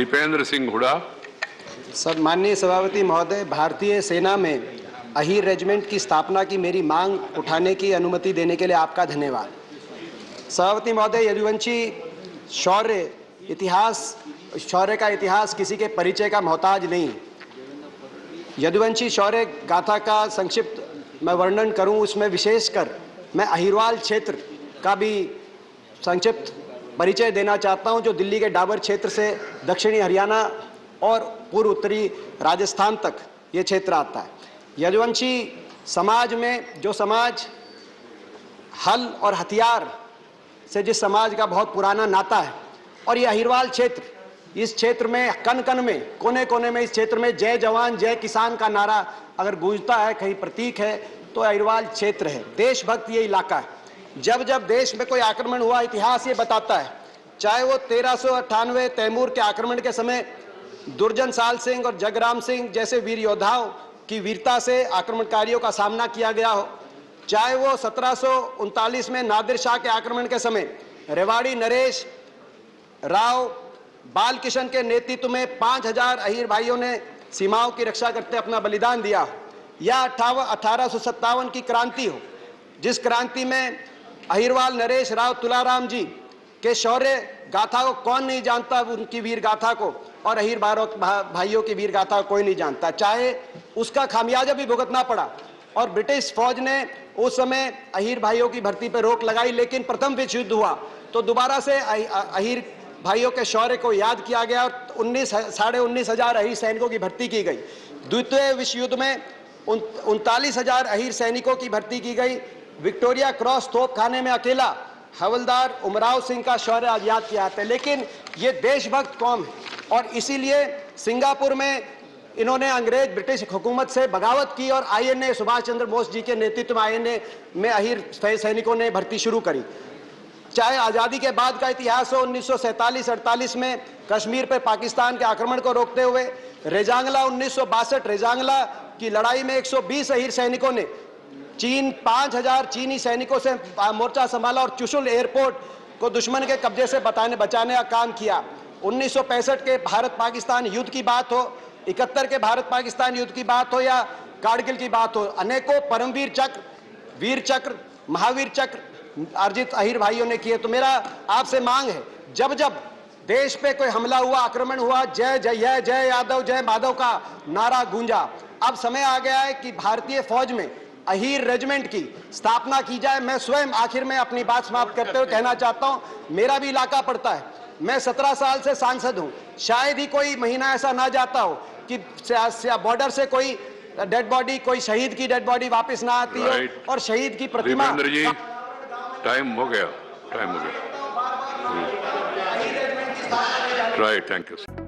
Dipendra Singh Hooda. Sir, माननीय सभापति महोदय, भारतीय सेना में अहीर रेजिमेंट की स्थापना की मेरी मांग उठाने की अनुमति देने के लिए आपका धन्यवाद। सभापति महोदय, यदुवंशी शौर्य का इतिहास किसी के परिचय का मोहताज नहीं। यदुवंशी शौर्य गाथा का संक्षिप्त मैं वर्णन करूं, उसमें विशेषकर मैं अहिरवाल क्षेत्र का भी संक्षिप्त परिचय देना चाहता हूं, जो दिल्ली के डाबर क्षेत्र से दक्षिणी हरियाणा और पूर्व उत्तरी राजस्थान तक ये क्षेत्र आता है। यदुवंशी समाज में जो समाज हल और हथियार से जिस समाज का बहुत पुराना नाता है, और ये अहिरवाल क्षेत्र, इस क्षेत्र में कन कन में, कोने कोने में इस क्षेत्र में जय जवान जय किसान का नारा अगर गूंजता है, कहीं प्रतीक है, तो अहिरवाल क्षेत्र है। देशभक्त ये इलाका है। जब जब देश में कोई आक्रमण हुआ, इतिहास ये बताता है, चाहे वो 1398 तैमूर के आक्रमण के समय दुर्जन साल सिंह और जगराम सिंह जैसे वीर योद्धाओं की वीरता से आक्रमणकारियों का सामना किया गया हो, चाहे वो 1739 में नादिर शाह के आक्रमण के समय रेवाड़ी नरेश राव बालकिशन के नेतृत्व में 5000 अहीर भाइयों ने सीमाओं की रक्षा करते अपना बलिदान दिया, या 1857 की क्रांति हो, जिस क्रांति में अहिरवाल नरेश राव तुलाराम जी के शौर्य गाथा को कौन नहीं जानता, उनकी वीर गाथा को, और अहीर भाइयों की वीर गाथा को कोई नहीं जानता। चाहे उसका खामियाजा भी भुगतना पड़ा और ब्रिटिश फौज ने उस समय अहीर भाइयों की भर्ती पर रोक लगाई, लेकिन प्रथम विश्व युद्ध हुआ तो दोबारा से अहीर भाइयों के शौर्य को याद किया गया और 19,500 अहीर सैनिकों की भर्ती की गई। द्वितीय विश्व युद्ध में 39,000 अहीर सैनिकों की भर्ती की गई। विक्टोरिया क्रॉस तोपखाने में अकेला हवलदार उमराव सिंह का शौर्य आज याद किया जाता है। लेकिन ये देशभक्त कौम है, और इसीलिए सिंगापुर में इन्होंने अंग्रेज ब्रिटिश हुकूमत से बगावत की और आईएनए सुभाष चंद्र बोस जी के नेतृत्व में आईएनए में अहीर सैनिकों ने भर्ती शुरू करी। चाहे आज़ादी के बाद का इतिहास हो, 1947-48 में कश्मीर पर पाकिस्तान के आक्रमण को रोकते हुए रेजांगला 1962 रेजांगला की लड़ाई में 120 अहीर सैनिकों ने 5000 चीनी सैनिकों से मोर्चा संभाला और चुशुल एयरपोर्ट को दुश्मन के कब्जे से बचाने का काम किया। 1965 के भारत पाकिस्तान युद्ध की बात हो, 71 के भारत पाकिस्तान युद्ध की बात हो, या कारगिल की बात हो, अनेकों परमवीर चक्र, वीर चक्र, महावीर चक्र अर्जित अहीर भाइयों ने किए। तो मेरा आपसे मांग है, जब जब देश पे कोई हमला हुआ, आक्रमण हुआ, जय जय जय यादव जय माधव का नारा गूंजा। अब समय आ गया है कि भारतीय फौज में अहीर रेजिमेंट की स्थापना की जाए। मैं स्वयं आखिर में अपनी बात समाप्त करते हुए कहना चाहता हूं, मेरा भी इलाका पड़ता है, मैं 17 साल से सांसद हूं, शायद ही कोई महीना ऐसा ना जाता हो कि बॉर्डर से कोई डेड बॉडी, कोई शहीद की डेड बॉडी वापस ना आती हो, और शहीद की प्रतिमा। टाइम हो गया। Right, thank you.